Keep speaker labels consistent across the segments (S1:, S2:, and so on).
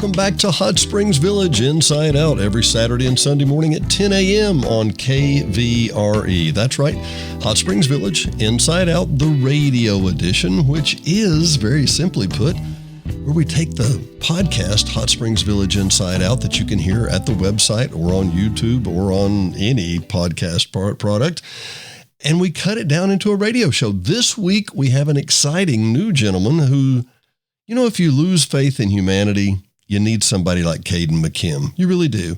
S1: welcome back to Hot Springs Village Inside Out every Saturday and Sunday morning at 10 a.m. on KVRE. That's right, Hot Springs Village Inside Out, the radio edition, which is, very simply put, where we take the podcast Hot Springs Village Inside Out that you can hear at the website or on YouTube or on any podcast product, and we cut it down into a radio show. This week, we have an exciting new gentleman who, you know, if you lose faith in humanity, you need somebody like Caden McKim. You really do.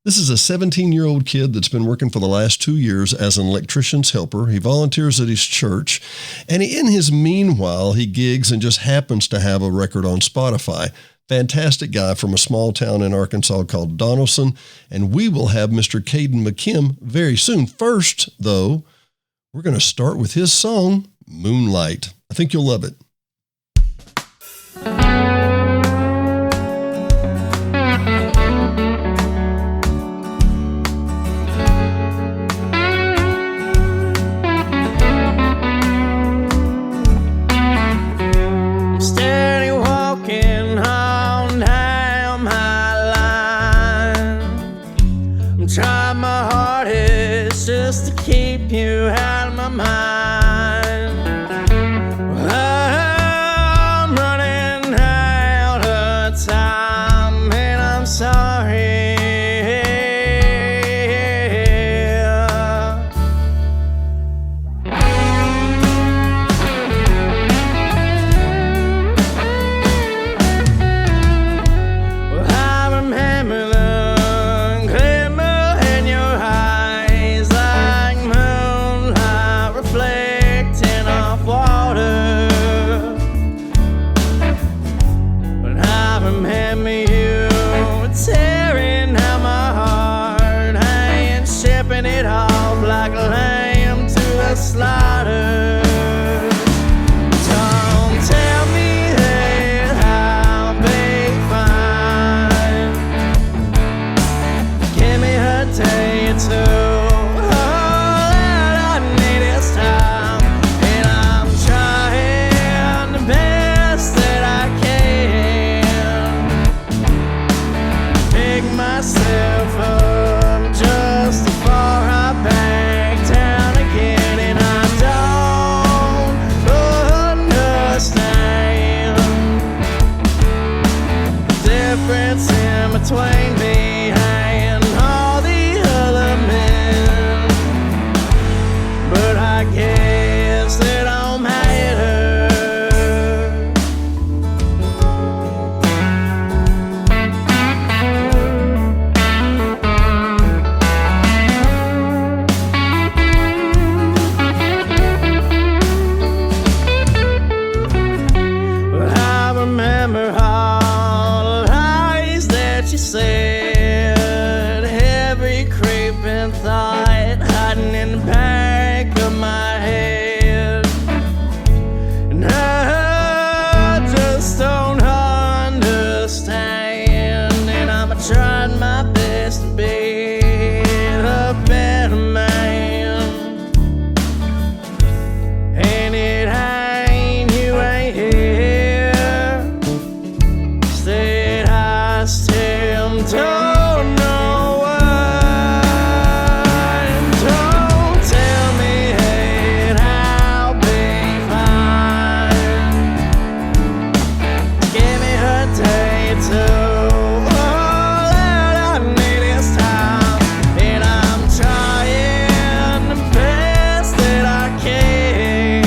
S1: This is a 17-year-old kid that's been working for the last 2 years as an electrician's helper. He volunteers at his church, and in his meanwhile, he gigs and just happens to have a record on Spotify. Fantastic guy from a small town in Arkansas called Donaldson, and we will have Mr. Caden McKim very soon. First, though, we're going to start with his song, Moonlight. I think you'll love it.
S2: Try my hardest just to keep you out of my mind. I'm running out of time and I'm sorry. Well, I remember it off like a lamb to the slaughter. Don't tell me that I'll be fine. Give me a day or two. All that I need is time, and I'm trying the best that I can. Pick myself up just before I back down again, and I don't understand the difference in between me and all the other men, but I guess it don't matter. Remember all the lies that you said, every creeping thought hiding in the back of my head, and I just don't understand, and I'm trying my best to be a better man, and it ain't, you ain't here. I still don't know why. Don't tell me that I'll be fine. Give me a day or two. All that I need is time, and I'm trying the best that I can.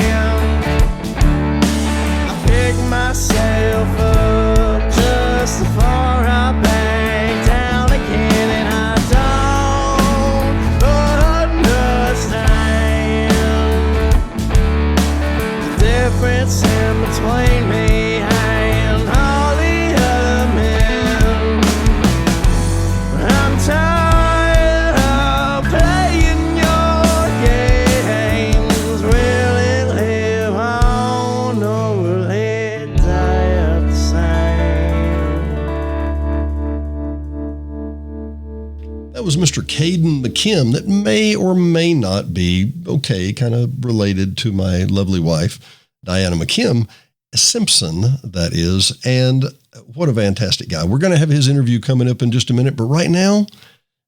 S2: I pick myself up just before I back down again, and I don't understand the difference in between me and all the other men. I'm tired of playing your games. Will it live on or will it die out the same?
S1: That was Mr. Caden McKim, that may or may not be, kind of related to my lovely wife, Diana McKim. Simpson, that is, and what a fantastic guy. We're going to have his interview coming up in just a minute, but right now,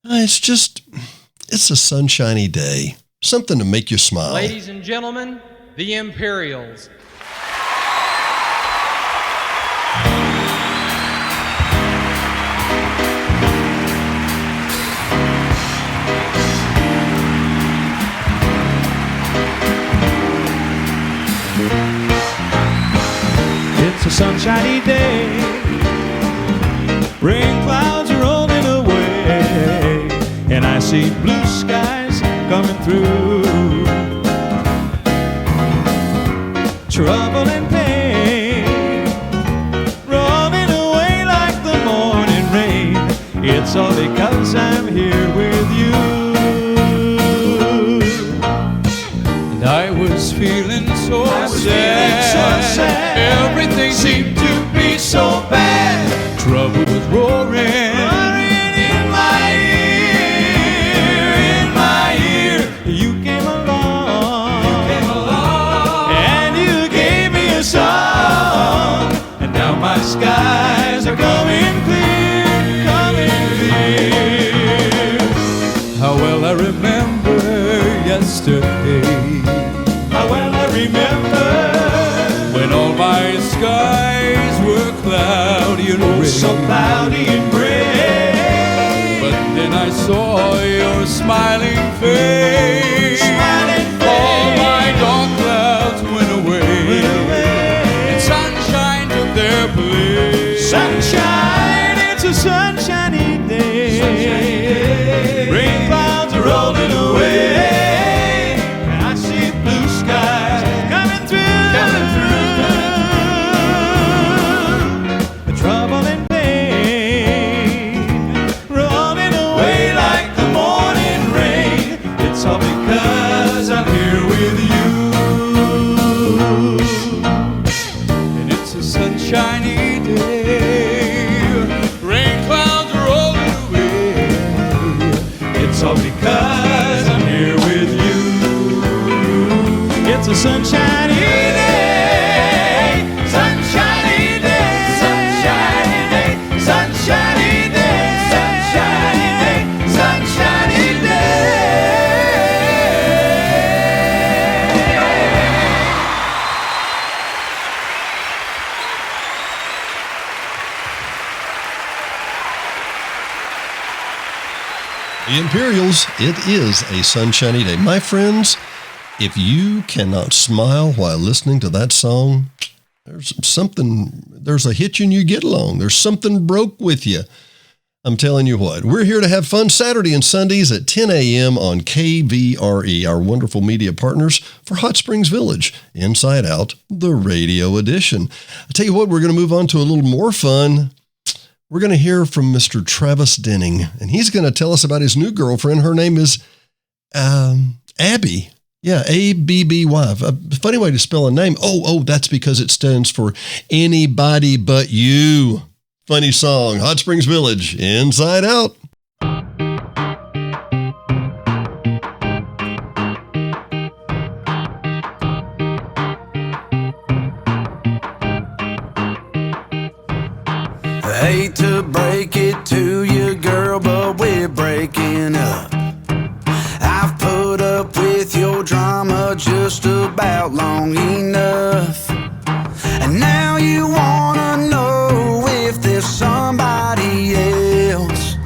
S1: it's a sunshiny day. Something to make you smile.
S3: Ladies and gentlemen, the Imperials.
S2: It's a sunshiny day, rain clouds are rolling away, and I see blue skies coming through. Trouble and pain rolling away like the morning rain. It's all because I'm here with you. And I was feeling so sad. Everything seemed to be so bad. Trouble was roaring in my ear. You came along, and you gave me a song. And now my skies are coming clear, coming clear. How well I remember yesterday. How well I remember when all my skies were cloudy and gray. So cloudy and gray. But then I saw your smiling face. All my dark clouds went away. And sunshine took their place. Sunshine, it's a sunshiny day. Rain clouds are rolling away. And I see blue skies coming through. The trouble and pain rolling away like the morning rain. It's all because I'm here with you. And it's a sunshiny day, rain clouds are rolling away. It's all because I'm here with you. It's a sunshiny day, sunshiny day, sunshiny day, sunshiny day, sunshiny day, sunshiny
S1: The Imperials, it is a sunshiny day. My friends, if you cannot smile while listening to that song, there's a hitch in you get along. There's something broke with you. I'm telling you what, we're here to have fun Saturday and Sundays at 10 a.m. on KVRE, our wonderful media partners for Hot Springs Village, Inside Out, the radio edition. I tell you what, we're going to move on to a little more fun. We're going to hear from Mr. Travis Denning, and he's going to tell us about his new girlfriend. Her name is Abby. Yeah, A-B-B-Y. A funny way to spell a name. Oh, that's because it stands for Anybody But You. Funny song, Hot Springs Village, Inside Out.
S4: I hate to break it to you, girl, but we're breaking up. I've put up with your drama just about long enough. And now you wanna know if there's somebody else.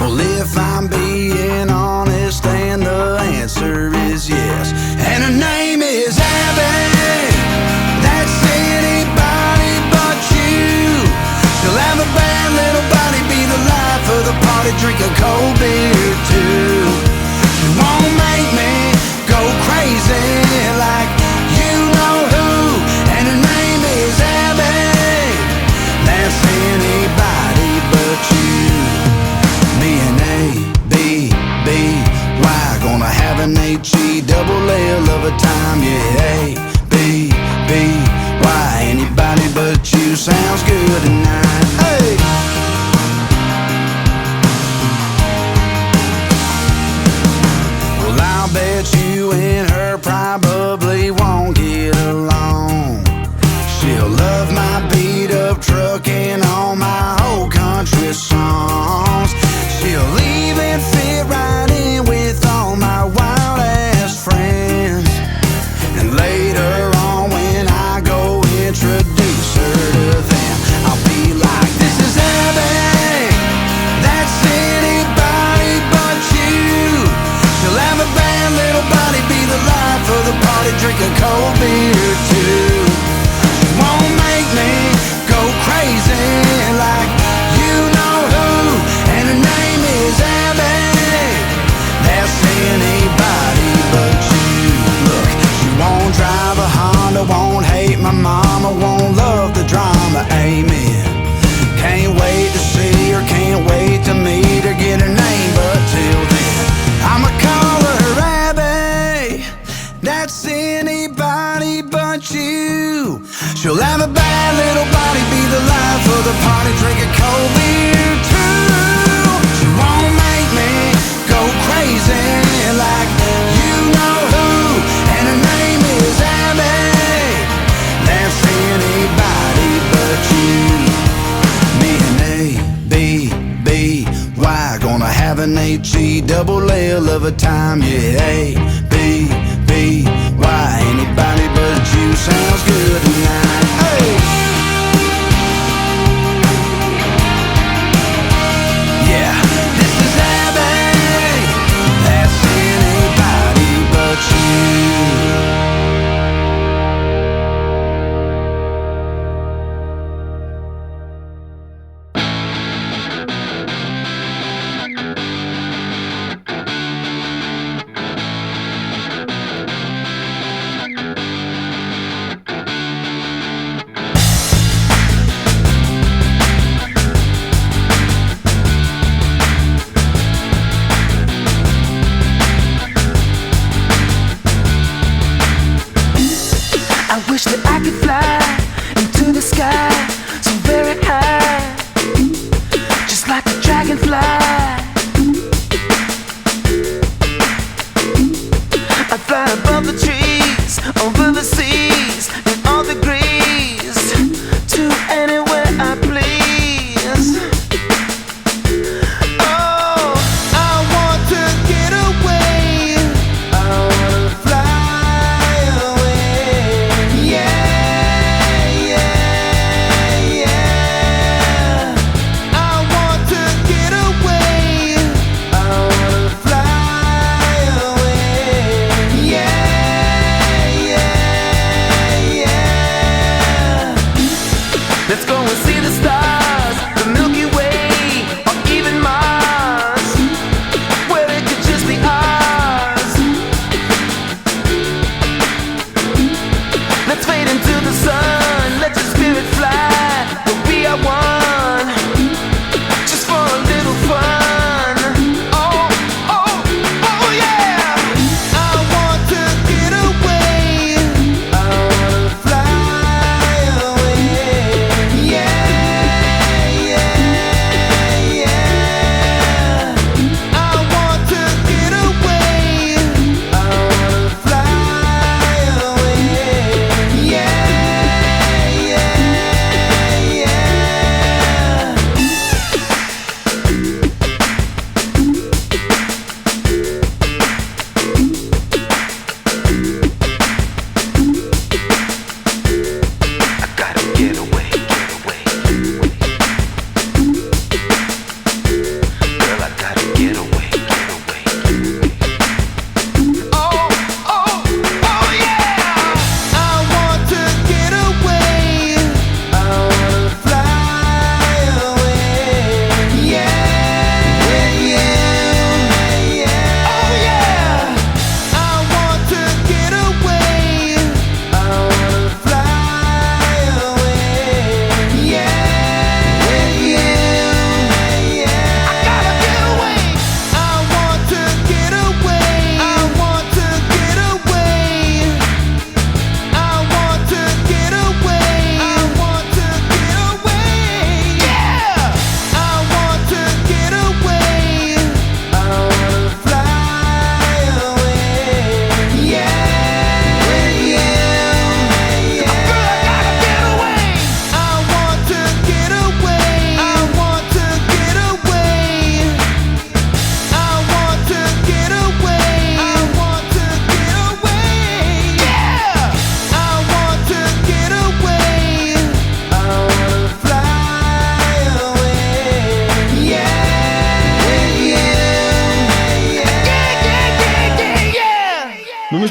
S4: Well, if I'm being honest, and the answer is yes. And her name is Abby. That's anybody but you. She'll have a bad little body, be the life of the party, drink a cold beer too. She won't make me go crazy like you know who. And her name is Abby. That's anybody but you. Me and A-B-B-Y, gonna have an H-E-double-L of a time. Yeah, A-B-B-Y, anybody but you sounds good tonight. Hey! Well, I'll bet you and her probably won't get along. She'll love trucking on my old country songs. She'll even fit right in with all my wild ass friends. And later on when I go introduce her to them, I'll be like, this is Abby, that's anybody but you. She'll have a bad little body, be the life of the party, drink a cold beer too. She won't make me go crazy like you know who, and her name is Abby, that's anybody but you. Look, she won't drive a Honda, won't hate my mama, won't love the drama, amen. Can't wait to see her, can't wait to meet her, get her name, but till then I'ma call her Abby, that's anybody but you. She'll have a bad little body, be the life of the party, drink a cold beer too. She won't make me go crazy like you know who, and her name is Abby, that's anybody but you. Me and A-B-B-Y gonna have an H-E-double-L of a time, yeah. A-B-B-Y, anybody but you sounds good tonight. Hey! Yeah, this is Abby, that's anybody but you.
S5: I wish that I could fly into the sky so very high, just like a dragonfly. I'd fly above the trees, over the seas, in all degrees, to anywhere I please. Oh, I want to get away, I wanna fly away. Yeah, yeah, yeah. I want to get away, I wanna fly away. Yeah, yeah, yeah. Let's go and see the stars, the Milky Way, or even Mars, where it could just be ours. Let's fade into the sun, let your spirit fly, we'll be our one, just for a little fun. Oh, oh, oh yeah. I want to get away, I wanna fly away. Yeah, yeah, yeah. I want to get away, I wanna fly away. Yeah,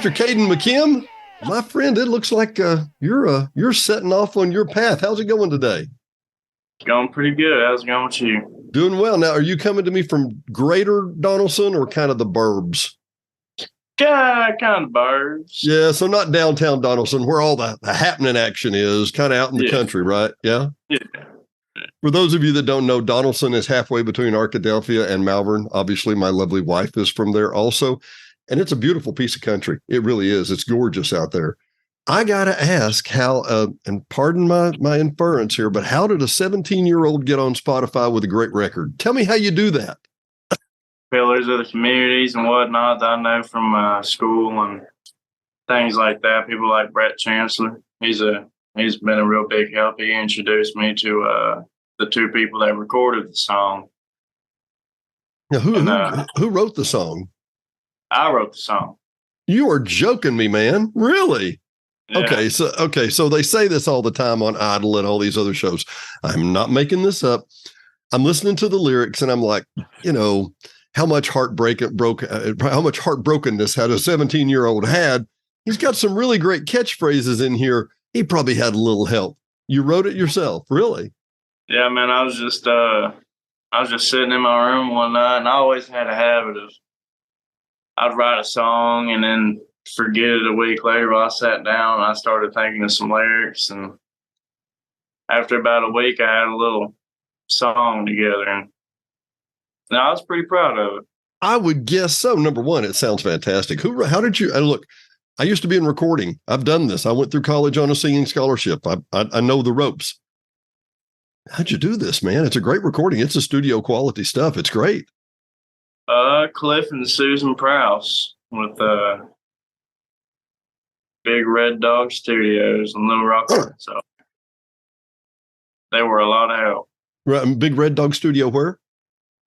S1: Mr. Caden McKim, my friend, it looks like you're setting off on your path. How's it going today?
S6: It's going pretty good. How's it going with you?
S1: Doing well. Now, are you coming to me from Greater Donaldson or kind of the burbs?
S6: Kind of birds.
S1: Yeah, so not downtown Donaldson, where all the happening action is, kind of out in the country, right? Yeah.
S6: Yeah.
S1: For those of you that don't know, Donaldson is halfway between Arkadelphia and Malvern. Obviously, my lovely wife is from there also. And it's a beautiful piece of country. It really is. It's gorgeous out there. I got to ask how, and pardon my inference here, but how did a 17-year-old get on Spotify with a great record? Tell me how you do that.
S6: Pillars of the communities and whatnot that I know from school and things like that. People like Brett Chancellor. He's been a real big help. He introduced me to the two people that recorded the song.
S1: Now, who wrote the song?
S6: I wrote the song.
S1: You are joking me, man. Really?
S6: Yeah.
S1: Okay, so they say this all the time on Idol and all these other shows. I'm not making this up. I'm listening to the lyrics and I'm like, how much how much heartbrokenness had a 17-year-old had. He's got some really great catchphrases in here. He probably had a little help. You wrote it yourself, really?
S6: Yeah, man. I was just sitting in my room one night, and I always had a habit of I'd write a song and then forget it a week later. While I sat down and I started thinking of some lyrics, and after about a week, I had a little song together, and I was pretty proud of it.
S1: I would guess so. Number one, it sounds fantastic. How did you look? I used to be in recording. I've done this. I went through college on a singing scholarship. I know the ropes. How'd you do this, man? It's a great recording. It's a studio quality stuff. It's great.
S6: Cliff and Susan Prowse with Big Red Dog Studios in Little Rock, Arkansas. They were a lot of help.
S1: Right, Big Red Dog Studio where?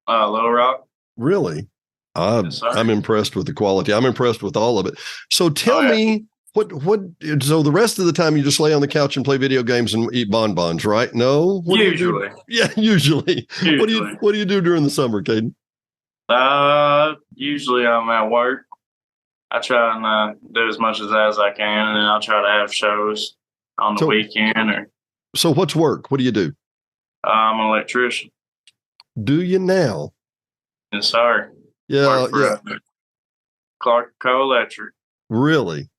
S6: Little Rock.
S1: Really?
S6: Yes,
S1: I'm impressed with the quality. I'm impressed with all of it. So tell me so the rest of the time you just lay on the couch and play video games and eat bonbons, right? No?
S6: Usually.
S1: Yeah, usually. What do you do during the summer, Caden?
S6: Usually I'm at work. I try and do as much as I can, and then I'll try to have shows on the weekend.
S1: So what's work? What do you do?
S6: I'm an electrician.
S1: Do you now?
S6: Yes, sir.
S1: Yeah.
S6: Clark Co-Electric.
S1: Really?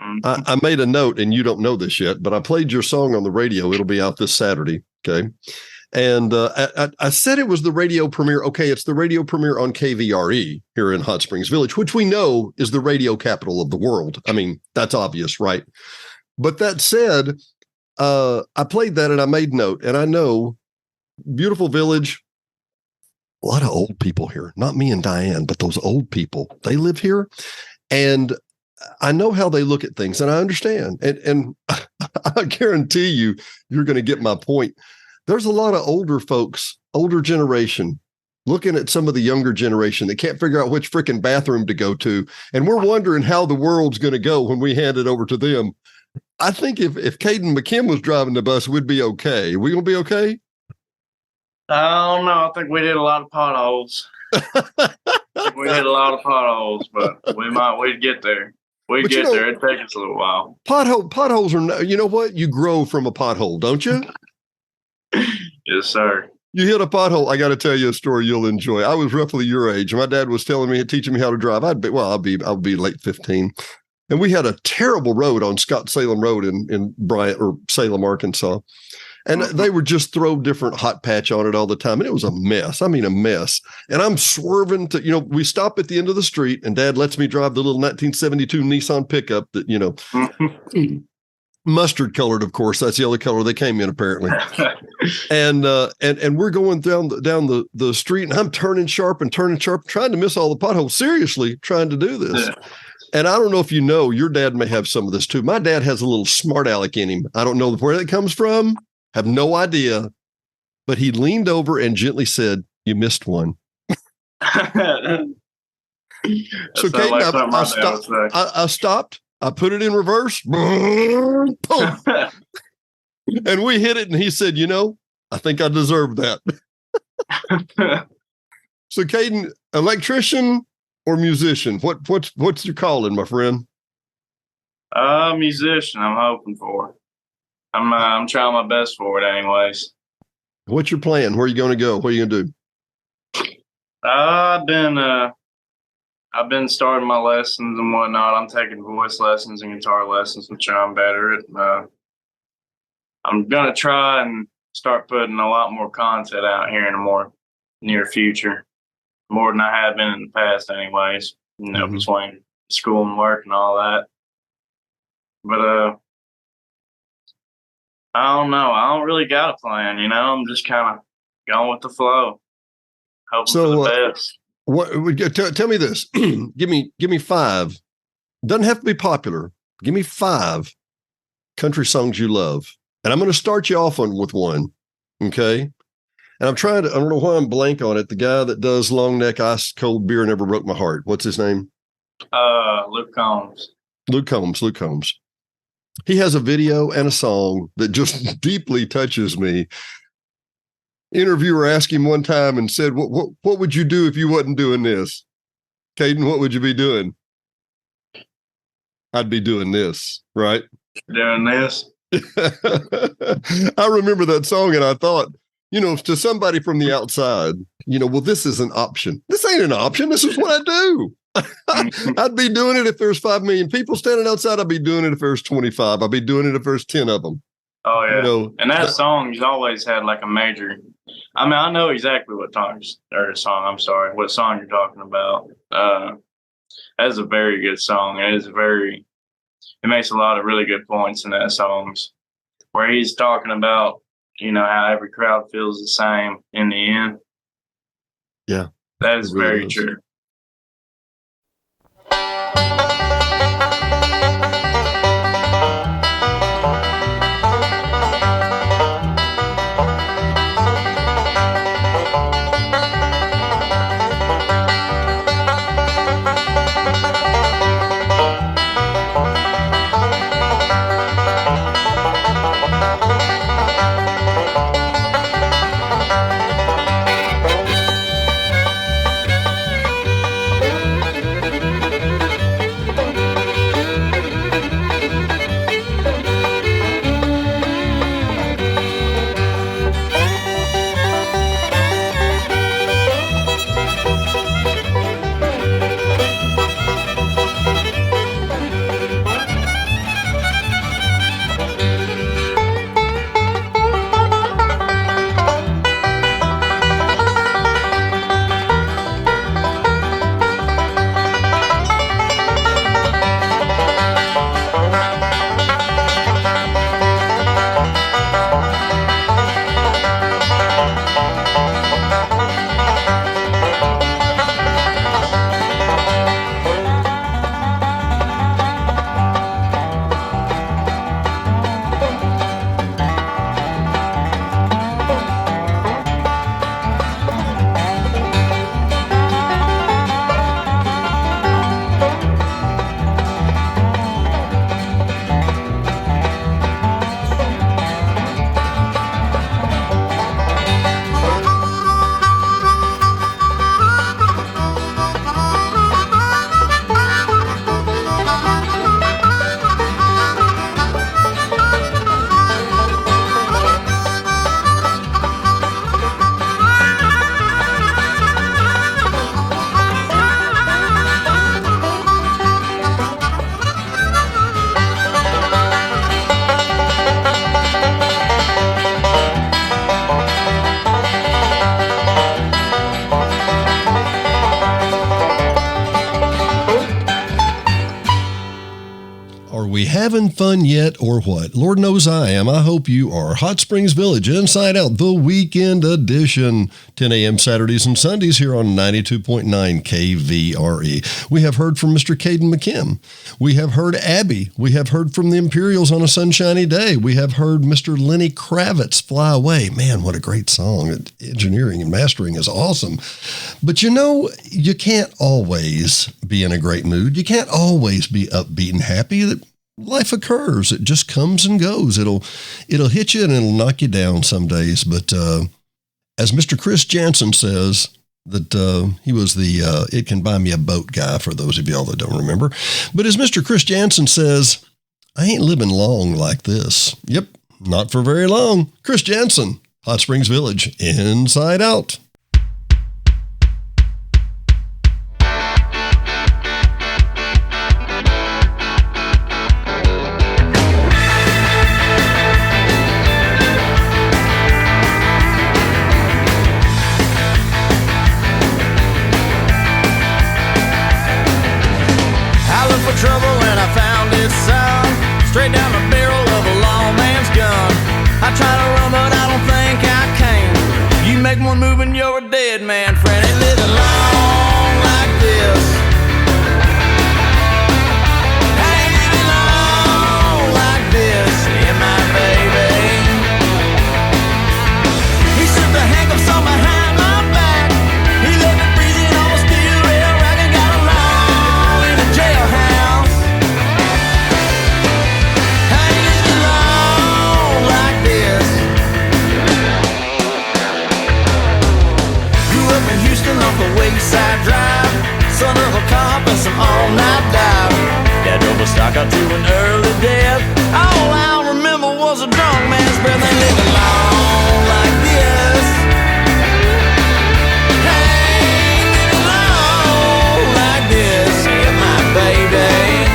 S1: Mm-hmm. I made a note, and you don't know this yet, but I played your song on the radio. It'll be out this Saturday. Okay. And I said it was the radio premiere. Okay, it's the radio premiere on KVRE here in Hot Springs Village, which we know is the radio capital of the world. I mean, that's obvious, right? But that said, I played that and I made note, and I know beautiful village, a lot of old people here, not me and Diane, but those old people, they live here. And I know how they look at things, and I understand. And I guarantee you're going to get my point. There's a lot of older folks, older generation, looking at some of the younger generation that can't figure out which freaking bathroom to go to. And we're wondering how the world's going to go when we hand it over to them. I think if Caden McKim was driving the bus, we'd be okay. Are we going to be okay?
S6: I don't know. I think we did a lot of potholes. We hit a lot of potholes, but we'd get there. We'd get there. It'd take us a little while.
S1: Potholes are, you know what? You grow from a pothole, don't you?
S6: Yes, sir.
S1: You hit a pothole. I got to tell you a story you'll enjoy. I was roughly your age. My dad was teaching me how to drive. I'll be late 15. And we had a terrible road on Scott-Salem Road in Bryant or Salem, Arkansas. And they would just throw different hot patch on it all the time. And it was a mess. I mean, a mess. And I'm swerving to, we stop at the end of the street and Dad lets me drive the little 1972 Nissan pickup that, mustard colored, of course. That's the only color they came in, apparently. and we're going down the street, and I'm turning sharp, trying to miss all the potholes. Seriously, trying to do this. Yeah. And I don't know if you know, your dad may have some of this too. My dad has a little smart aleck in him. I don't know where that comes from. Have no idea. But he leaned over and gently said, "You missed one." So, Caden, like I stopped. I put it in reverse. Boom. And we hit it. And he said, I think I deserve that. So, Caden, electrician or musician? What's your calling, my friend?
S6: Musician, I'm hoping for. I'm trying my best for it anyways.
S1: What's your plan? Where are you going to go? What are you going to do?
S6: I've been starting my lessons and whatnot. I'm taking voice lessons and guitar lessons, which I'm better at. I'm gonna try and start putting a lot more content out here in the more near future, more than I have been in the past, anyways. Between school and work and all that. But I don't know. I don't really got a plan. I'm just kind of going with the flow, hoping for the best.
S1: Tell me this. give me 5. Doesn't have to be popular. Give me 5 country songs you love. And I'm going to start you off with one. Okay. And I don't know why I'm blank on it. The guy that does Long Neck Ice Cold Beer Never Broke My Heart. What's his name?
S6: Luke Combs.
S1: Luke Combs. He has a video and a song that just deeply touches me. Interviewer asked him one time and said, what would you do if you wasn't doing this? Caden, what would you be doing? I'd be doing this, right?
S6: Doing this.
S1: I remember that song and I thought, to somebody from the outside, well, this is an option. This ain't an option. This is what I do. I'd be doing it if there's 5 million people standing outside. I'd be doing it if there's 25. I'd be doing it if there's 10 of them.
S6: Oh, yeah. And that song, he's always had like a major. I know exactly what song you're talking about. That is a very good song. It makes a lot of really good points in that songs where he's talking about, how every crowd feels the same in the end.
S1: Yeah.
S6: That is really very true.
S1: Having fun yet or what? Lord knows I am. I hope you are. Hot Springs Village, Inside Out, the weekend edition, 10 a.m. Saturdays and Sundays here on 92.9 KVRE. We have heard from Mr. Caden McKim. We have heard Abby. We have heard from the Imperials on a sunshiny day. We have heard Mr. Lenny Kravitz, Fly Away. Man, what a great song. Engineering and mastering is awesome. But you can't always be in a great mood. You can't always be upbeat and happy. Life occurs. It just comes and goes. It'll hit you and it'll knock you down some days. But as Mr. Chris Jansen says, that he was the It Can Buy Me a Boat guy, for those of y'all that don't remember. But as Mr. Chris Jansen says, I ain't living long like this. Yep, not for very long. Chris Jansen, Hot Springs Village, Inside Out.
S7: Trouble and I found it, son, straight down the barrel of a lawman's gun. I try to run but I don't think I can. You make one move and you're a dead man, friend. Ain't living long like this. I ain't living long like this, yeah, my baby. He slipped the handcuffs on behind my back. He left me freezing on a steel rail rack and got along in a jailhouse. Off the Wayside Drive, son of a cop and some all-night dive. Dad drove a stock out to an early death. All I remember was a drunk man's breath. Ain't living long like this. Ain't living long like this, yeah, my baby.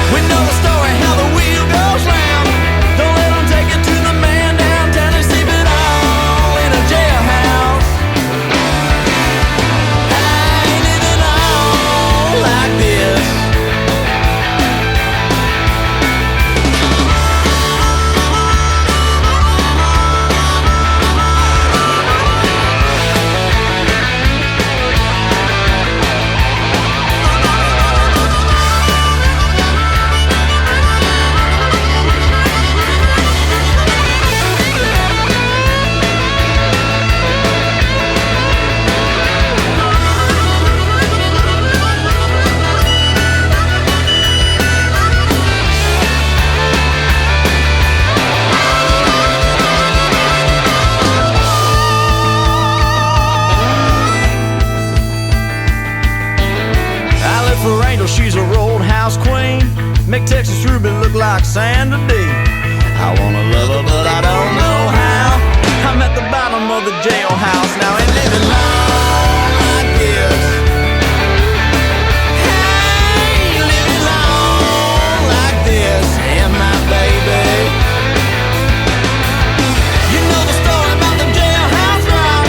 S7: We know the story how the wheel goes round. Don't let them take it to the man downtown and sleep it all in a jailhouse. Like this. She's a roadhouse queen. Make Texas Ruby look like Sandra Dee. I wanna love her, but I don't know how. I'm at the bottom of the jailhouse now, ain't living long like this. Ain't living long like this, yeah, my baby. You know the story about the jailhouse rock.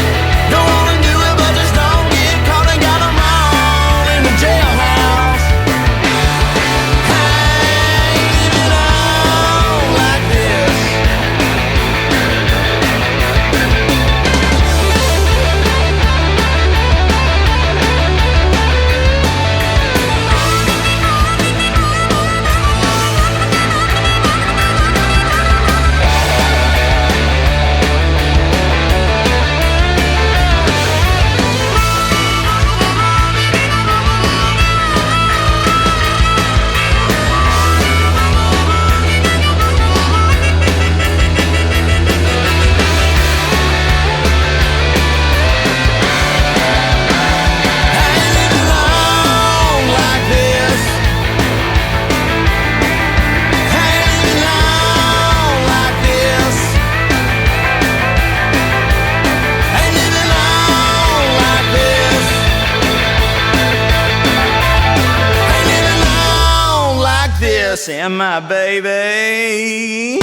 S7: Don't wanna do it, but just don't get caught and got them all in the jailhouse. And my baby.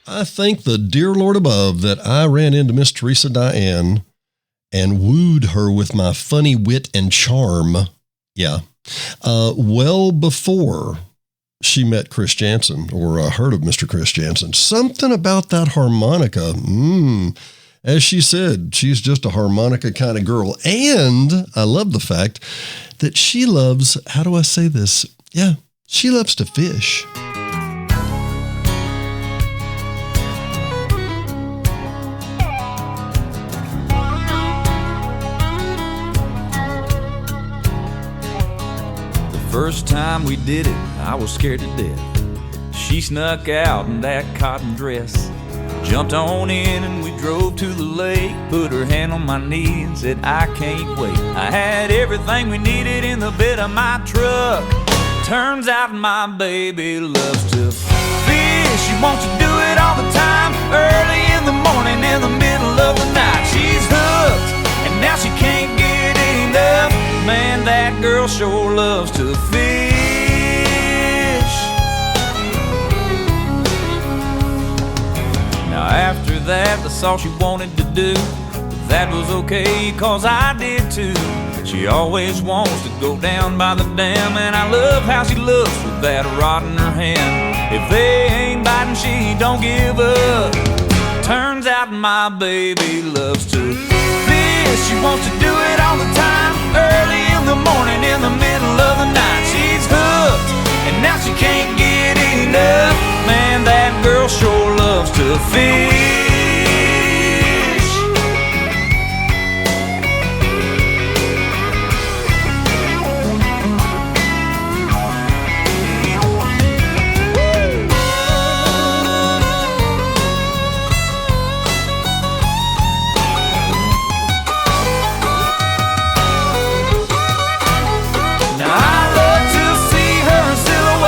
S1: I thank the dear Lord above that I ran into Miss Teresa Diane and wooed her with my funny wit and charm. Yeah. Well before she met Chris Jansen or heard of Mr. Chris Jansen. Something about that harmonica. As she said, she's just a harmonica kind of girl. And I love the fact that she loves, how do I say this? Yeah, she loves to fish.
S2: first time we did it, I was scared to death. She snuck out in that cotton dress, jumped on in and we drove to the lake. Put her hand on my knee and said, I can't wait. I had everything we needed in the bed of my truck. Turns out my baby loves to fish. She wants to do it all the time, early in the morning, in the middle of the night. She's hooked, and now she can't get enough. Man, that girl sure loves to fish. Now after that, that's all she wanted to do. But that was okay, cause I did too. She always wants to go down by the dam, and I love how she looks with that rod in her hand. If they ain't biting, she don't give up. Turns out my baby loves to fish. She wants to do it all the time, early in the morning, in the middle of the night. She's hooked, and now she can't get enough. Man, that girl sure loves to fish.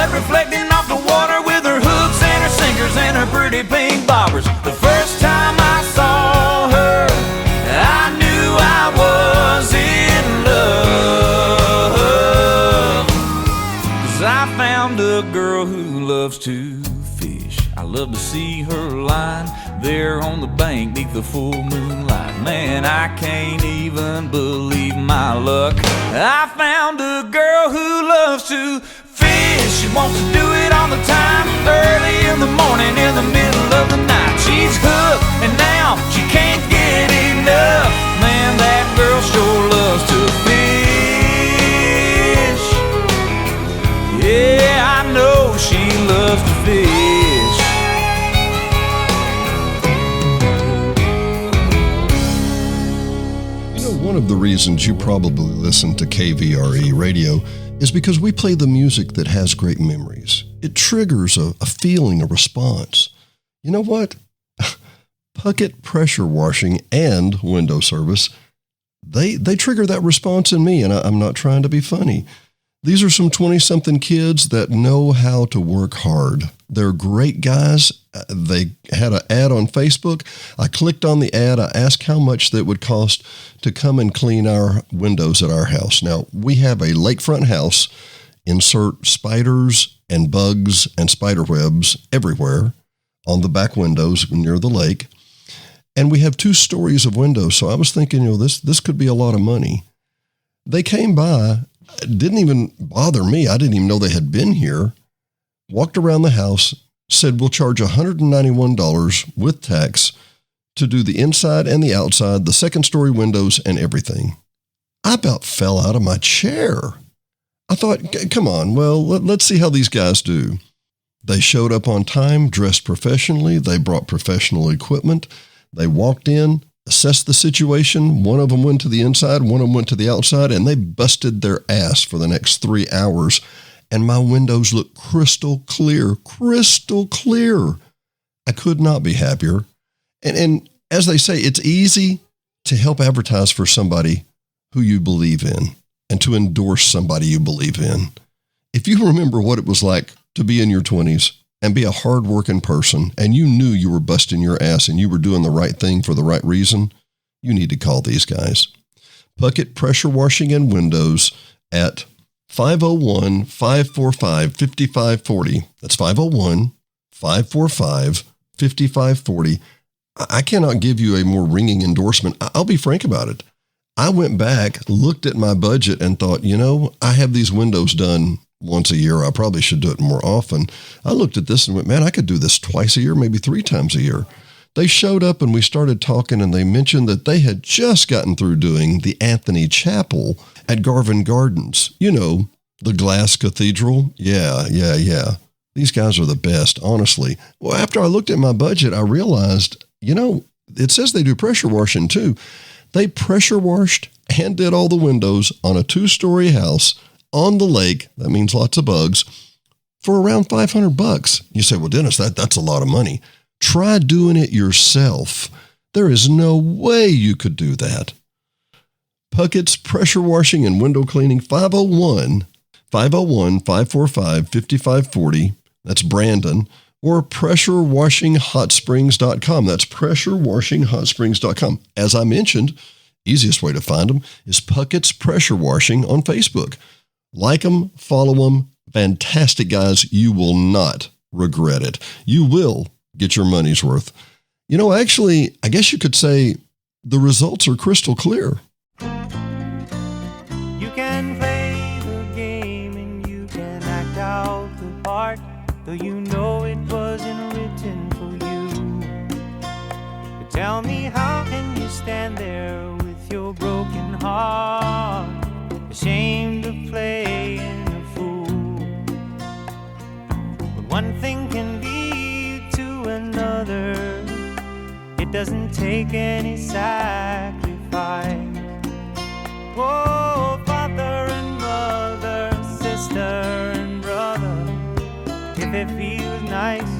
S2: Reflecting off the water with her hooks and her sinkers and her pretty pink bobbers. The first time I saw her, I knew I was in love. 'Cause I found a girl who loves to fish. I love to see her lying there on the bank beneath the full moonlight. Man, I can't even believe my luck. I found a girl who loves to fish. She wants to do it all the time, early in the morning, in the middle of the night. She's hooked, and now she can't get enough. Man, that girl sure loves to fish. Yeah, I know she loves to fish.
S1: You know, one of the reasons you probably listen to KVRE radio is because we play the music that has great memories. It triggers a feeling, a response. You know what? Puckett Pressure Washing and Window Service, they trigger that response in me, and I'm not trying to be funny. These are some 20-something kids that know how to work hard. They're great guys. They had an ad on Facebook. I clicked on the ad. I asked how much that would cost to come and clean our windows at our house. Now, we have a lakefront house. Insert spiders and bugs and spider webs everywhere on the back windows near the lake. And we have 2 stories of windows. So I was thinking, this could be a lot of money. They came by. It didn't even bother me. I didn't even know they had been here. Walked around the house, said we'll charge $191 with tax to do the inside and the outside, the second story windows and everything. I about fell out of my chair. I thought, come on, well, let's see how these guys do. They showed up on time, dressed professionally. They brought professional equipment. They walked in, assessed the situation. One of them went to the inside, one of them went to the outside, and they busted their ass for the next 3 hours. And my windows look crystal clear. I could not be happier. And as they say, it's easy to help advertise for somebody who you believe in and to endorse somebody you believe in. If you remember what it was like to be in your 20s and be a hardworking person, and you knew you were busting your ass and you were doing the right thing for the right reason, you need to call these guys. Puckett Pressure Washing and Windows at 501-545-5540. That's 501-545-5540. I cannot give you a more ringing endorsement. I'll be frank about it. I went back, looked at my budget, and thought, I have these windows done once a year. I probably should do it more often. I looked at this and went, man, I could do this twice a year, maybe 3 times a year. They showed up and we started talking, and they mentioned that they had just gotten through doing the Anthony Chapel at Garvin Gardens. The glass cathedral. Yeah. These guys are the best, honestly. Well, after I looked at my budget, I realized, it says they do pressure washing too. They pressure washed and did all the windows on a 2-story house on the lake, that means lots of bugs, for around $500. You say, well, Dennis, that's a lot of money. Try doing it yourself. There is no way you could do that. Puckett's Pressure Washing and Window Cleaning, 501-545-5540. That's Brandon. Or pressurewashinghot.springs.com. That's pressurewashinghot.springs.com. As I mentioned, easiest way to find them is Puckett's Pressure Washing on Facebook. Like them, follow them. Fantastic guys. You will not regret it. You will get your money's worth. You know, actually, I guess you could say the results are crystal clear.
S8: You can play the game and you can act out the part, though you know it wasn't written for you. But tell me, how can you stand there with your broken heart, ashamed of playing a fool? But one thing can lead to another. It doesn't take any sacrifice. Whoa, father and mother, sister and brother, if it feels nice,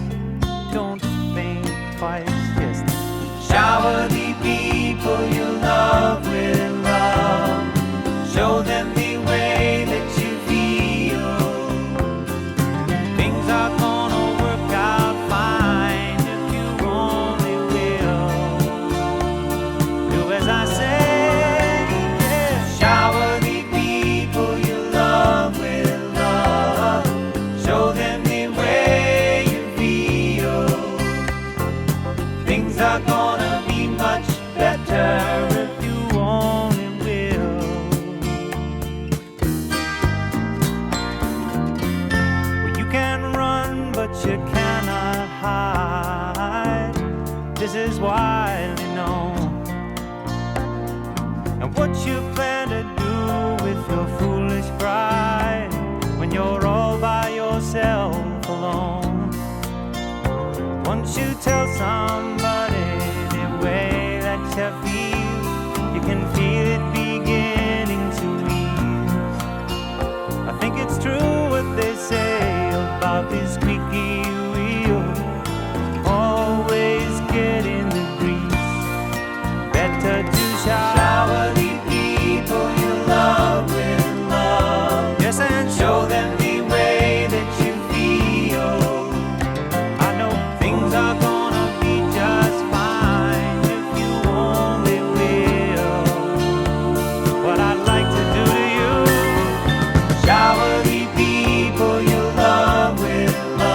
S8: don't think twice. Just shower the people you love with love. Show them the way that you feel. Things are gonna work out fine if you only will. Do as I say. Shower the people you love with love. Show them the way you feel. Things are gonna be much better if you only will. Well, you can run, but you cannot hide. This is widely known. And what you plan to do with your foolish pride when you're all by yourself alone? Once you tell somebody the way that you feel, you can feel it beginning to ease. I think it's true what they say about this squeaky wheel, always getting the grease. Better to shower the people you love with love. Yes, and show them the way that you feel. I know things are gonna be just fine if you only will. What I'd like to do to you, shower the people you love with love.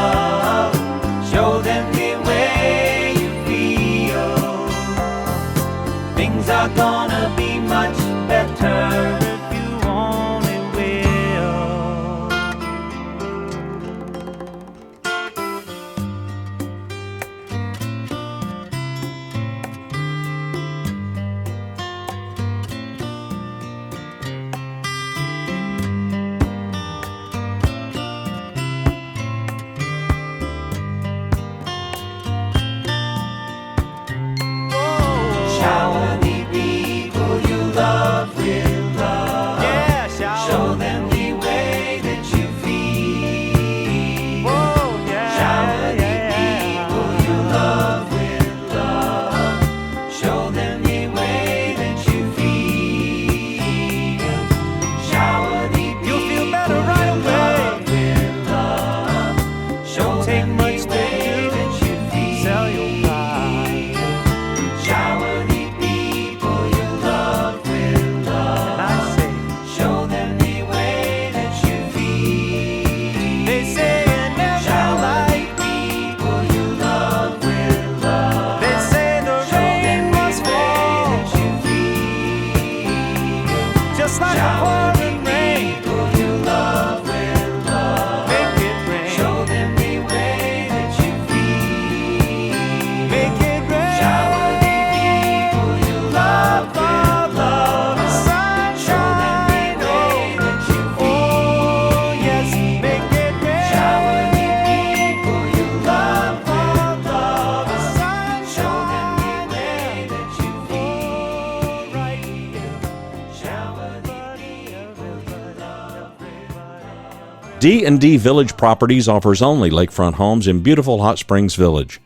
S9: D&D Village Properties offers only lakefront homes in beautiful Hot Springs Village.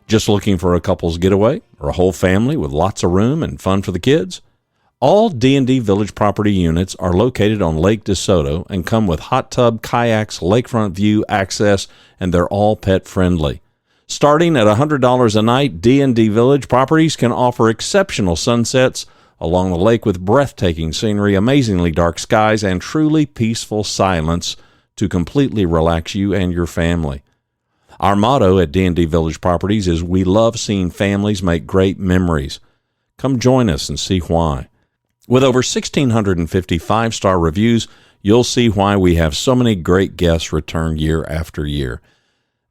S9: Just looking for a couple's getaway or a whole family with lots of room and fun for the kids? All D&D Village property units are located on Lake DeSoto and come with hot tub, kayaks, lakefront view, access, and they're all pet friendly. Starting at $100 a night, D&D Village properties can offer exceptional sunsets along the lake with breathtaking scenery, amazingly dark skies, and truly peaceful silence to completely relax you and your family. Our motto at D&D Village Properties is we love seeing families make great memories. Come join us and see why. With over 1,650 five-star reviews, you'll see why we have so many great guests return year after year.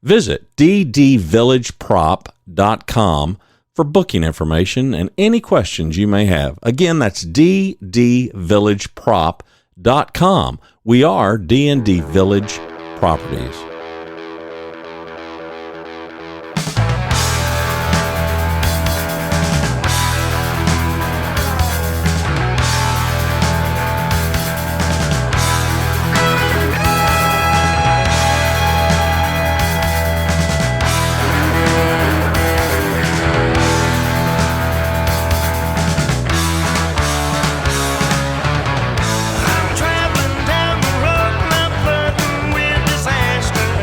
S9: Visit ddvillageprop.com for booking information and any questions you may have. Again, that's ddvillageprop.com. We are D&D Village Properties.
S5: I'm traveling down the road, not flirting with disaster.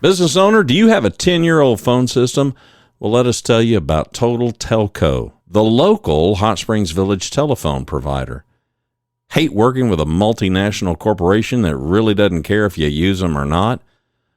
S9: Business owner, do you have a 10-year-old phone system? Well, let us tell you about Total Telco, the local Hot Springs Village telephone provider. Hate working with a multinational corporation that really doesn't care if you use them or not,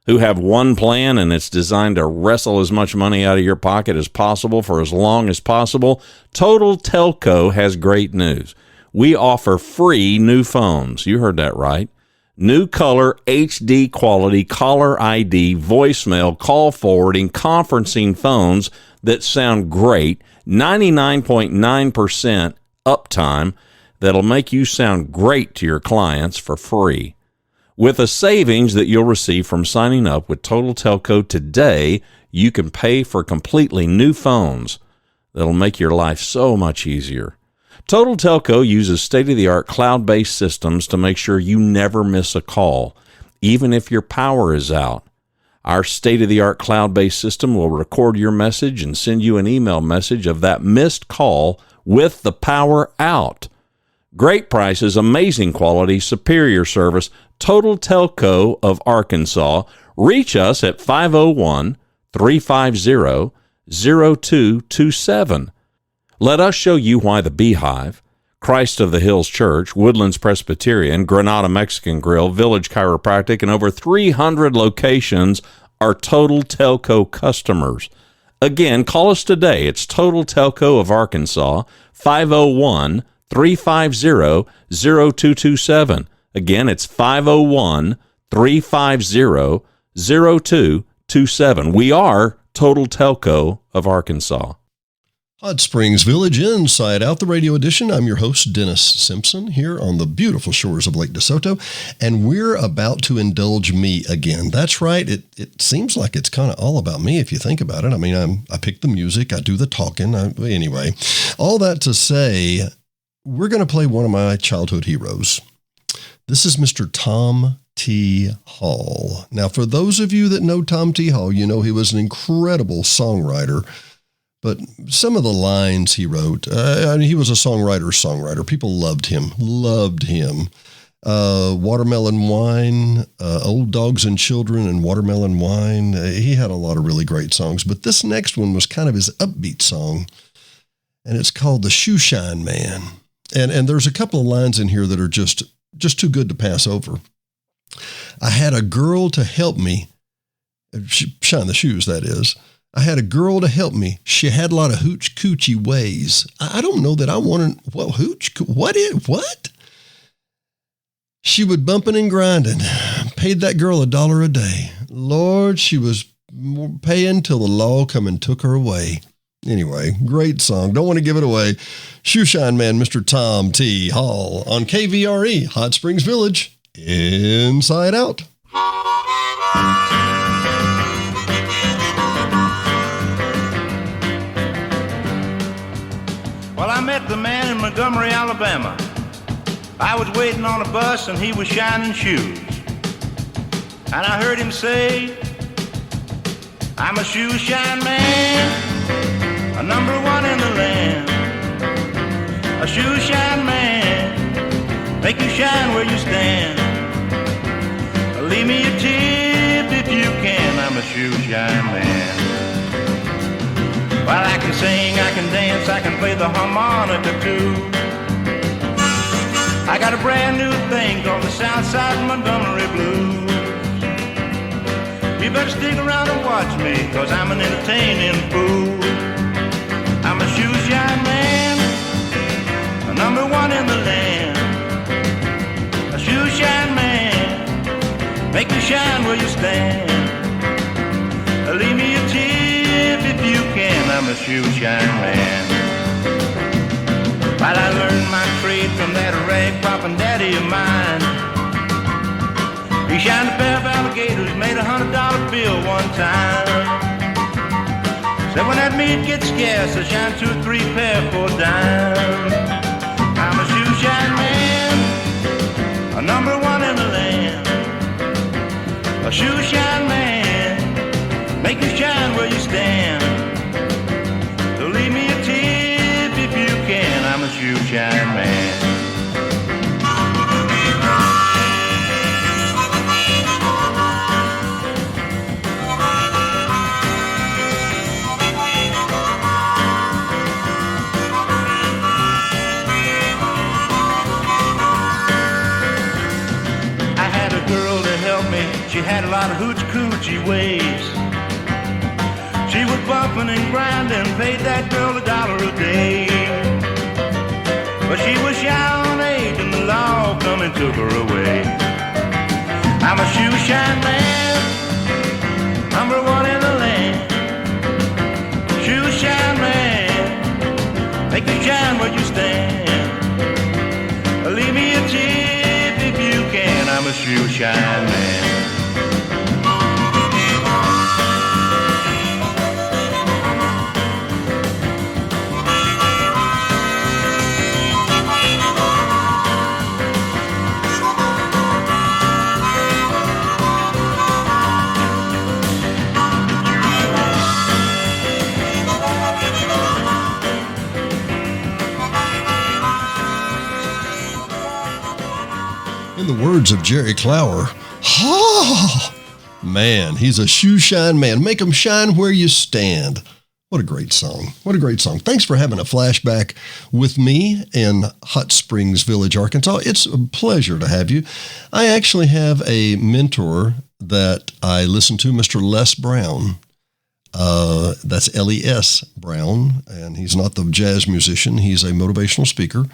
S9: who have one plan and it's designed to wrestle as much money out of your pocket as possible for as long as possible? Total Telco has great news. We offer free new phones. You heard that right. New color, HD quality, caller ID, voicemail, call forwarding, conferencing phones that sound great, 99.9% uptime that'll make you sound great to your clients for free. With a savings that you'll receive from signing up with Total Telco today, you can pay for completely new phones that'll make your life so much easier. Total Telco uses state-of-the-art cloud-based systems to make sure you never miss a call, even if your power is out. Our state-of-the-art cloud-based system will record your message and send you an email message of that missed call with the power out. Great prices, amazing quality, superior service. Total Telco of Arkansas. Reach us at 501-350-0227. Let us show you why the Beehive, Christ of the Hills Church, Woodlands Presbyterian, Granada Mexican Grill, Village Chiropractic, and over 300 locations are Total Telco customers. Again, call us today. It's Total Telco of Arkansas, 501-350-0227. Again, it's 501-350-0227. We are Total Telco of Arkansas.
S1: Hot Springs Village Inside Out, the radio edition. I'm your host, Dennis Simpson, here on the beautiful shores of Lake DeSoto, and we're about to indulge me again. That's right. It seems like it's kind of all about me if you think about it. I mean, I pick the music, I do the talking. Anyway, all that to say, we're going to play one of my childhood heroes. This is Mr. Tom T. Hall. Now, for those of you that know Tom T. Hall, you know he was an incredible songwriter. But some of the lines he wrote, he was a songwriter. People loved him. Watermelon Wine, Old Dogs and Children, and Watermelon Wine. He had a lot of really great songs. But this next one was kind of his upbeat song, and it's called The Shoeshine Man. And there's a couple of lines in here that are just too good to pass over. I had a girl to help me, shine the shoes, that is. I had a girl to help me. She had a lot of hooch coochie ways. I don't know that I wanted, what? She would bumping and grinding. Paid that girl $1 a day. Lord, she was paying till the law come and took her away. Anyway, great song. Don't want to give it away. Shoeshine Man, Mr. Tom T. Hall on KVRE, Hot Springs Village, Inside Out.
S10: Well, I met the man in Montgomery, Alabama. I was waiting on a bus and he was shining shoes. And I heard him say, I'm a shoe shine man, a number one in the land. A shoe shine man, make you shine where you stand. Leave me a tip if you can, I'm a shoe shine man. Well, I can sing, I can dance, I can play the harmonica too. I got a brand new thing called the Southside Montgomery Blues. You better stick around and watch me, cause I'm an entertaining fool. I'm a shoe shine man, a number one in the land. A shoe shine man, make you shine where you stand. Leave me a tip if you can, I'm a shoe shine man. While I learned my trade from that rag poppin' daddy of mine. He shined a pair of alligators, made $100 bill one time. Said when that meat gets scarce, I shine 2 or 3 pair for a dime. I'm a shoe shine man, a number one in the land. A shoe shine man, make you shine where you stand. So leave me a tip if you can, I'm a shoe shine man. she had a lot of hoochie-coochie ways. She was bumping and grinding, paid that girl $1 a day. But she was shy on age and the law come and took her away. I'm a shoe shine man, #1 in the land. Shoe shine man, make you shine where you stand. Leave me a tip if you can, I'm a shoe shine man.
S1: In the words of Jerry Clower, man, he's a shoe shine man. Make him shine where you stand. What a great song. What a great song. Thanks for having a flashback with me in Hot Springs Village, Arkansas. It's a pleasure to have you. I actually have a mentor that I listen to, Mr. Les Brown. That's Les Brown, and he's not the jazz musician. He's a motivational speaker.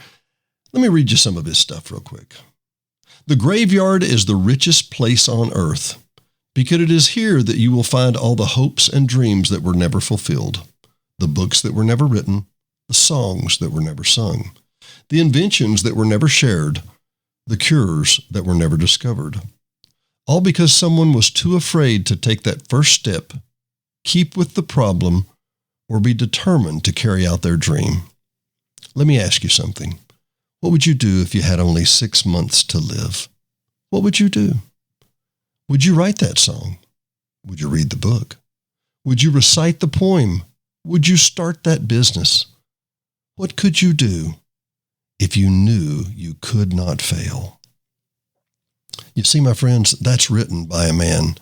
S1: Let me read you some of his stuff real quick. The graveyard is the richest place on earth, because it is here that you will find all the hopes and dreams that were never fulfilled, the books that were never written, the songs that were never sung, the inventions that were never shared, the cures that were never discovered. All because someone was too afraid to take that first step, keep with the problem, or be determined to carry out their dream. Let me ask you something. What would you do if you had only 6 months to live? What would you do? Would you write that song? Would you read the book? Would you recite the poem? Would you start that business? What could you do if you knew you could not fail? You see, my friends, that's written by a man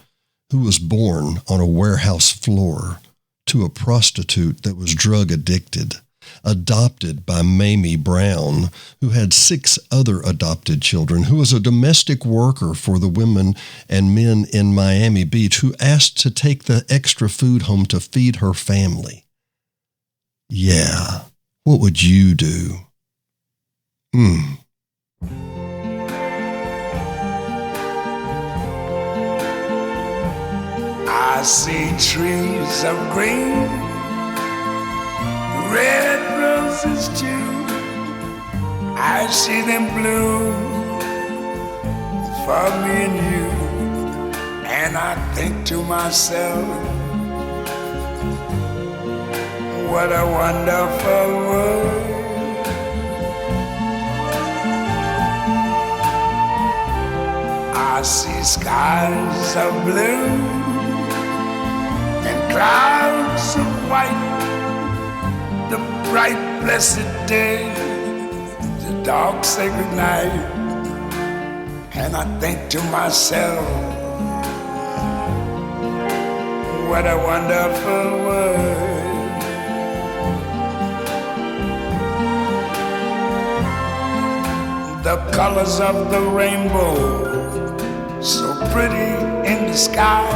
S1: who was born on a warehouse floor to a prostitute that was drug addicted, adopted by Mamie Brown, who had 6 other adopted children, who was a domestic worker for the women and men in Miami Beach, who asked to take the extra food home to feed her family. Yeah, what would you do?
S11: I see trees of green, red roses too. I see them bloom for me and you. And I think to myself, what a wonderful world. I see skies of blue and clouds of white, the bright blessed day, the dark sacred night. And I think to myself, what a wonderful world. The colors of the rainbow, so pretty in the sky,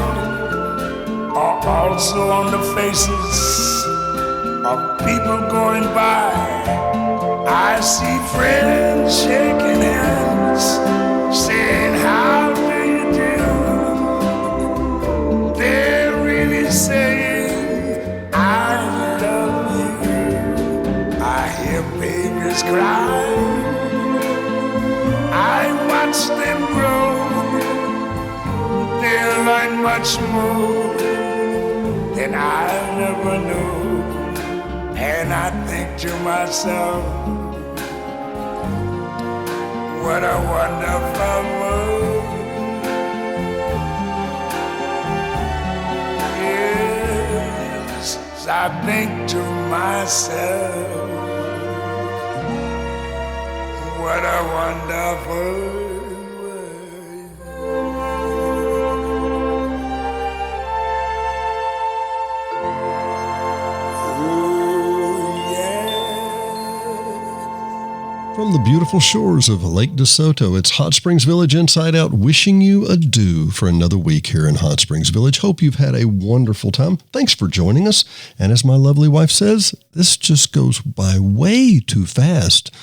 S11: are also on the faces of people going by. I see friends shaking hands, saying, how do you do? They're really saying, I love you. I hear babies cry, I watch them grow. They'll learn much more than I never knew. And I think to myself, what a wonderful world. Yes, I think to myself, what a wonderful world.
S1: From the beautiful shores of Lake DeSoto, it's Hot Springs Village Inside Out, wishing you adieu for another week here in Hot Springs Village. Hope you've had a wonderful time. Thanks for joining us. And as my lovely wife says, this just goes by way too fast.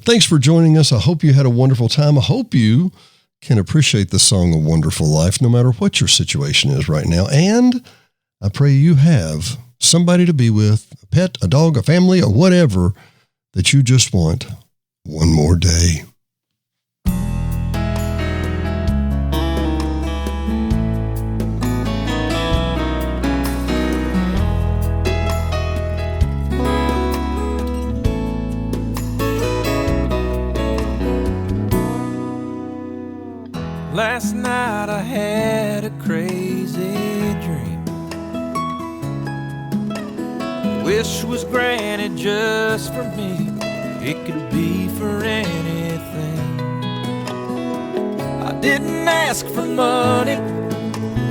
S1: Thanks for joining us. I hope you had a wonderful time. I hope you can appreciate the song A Wonderful Life, no matter what your situation is right now. And I pray you have somebody to be with, a pet, a dog, a family, or whatever that you just want one more day.
S12: Last night I had a crazy dream. Wish was granted just for me. It could be for anything. I didn't ask for money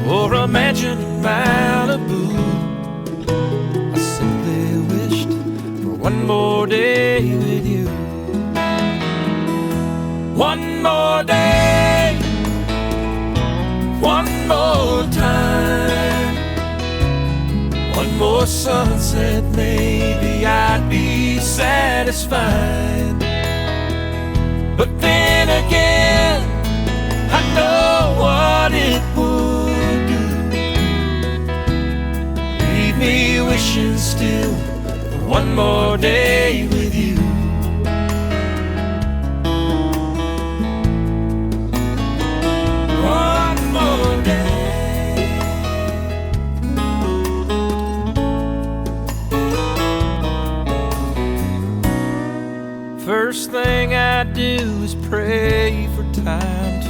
S12: or a mansion in Malibu. I simply wished for one more day with you. One more day, one more time, one more sunset, maybe I'd be satisfied. But then again, I know what it would do. Leave me wishing still for one more day with you. One more day. First thing I do is pray for time to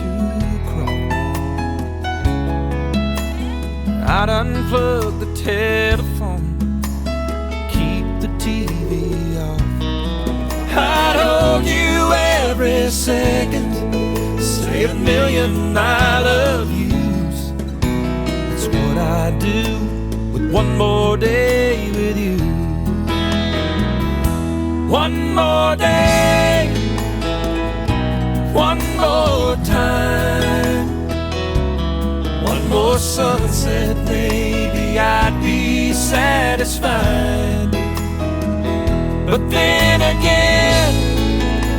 S12: crawl. I'd unplug the telephone, keep the TV off. I'd hold you every second, say a million I love yous. That's what I do with one more day with you. One more day, one more time, one more sunset, maybe I'd be satisfied. But then again,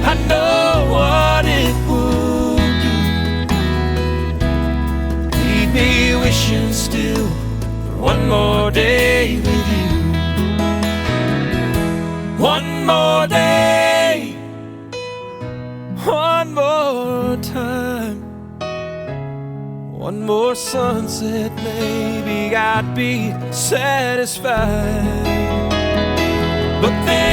S12: I know what it would do. Leave me wishing still for one more day with you. One more day, one more time, one more sunset, maybe I'd be satisfied. But then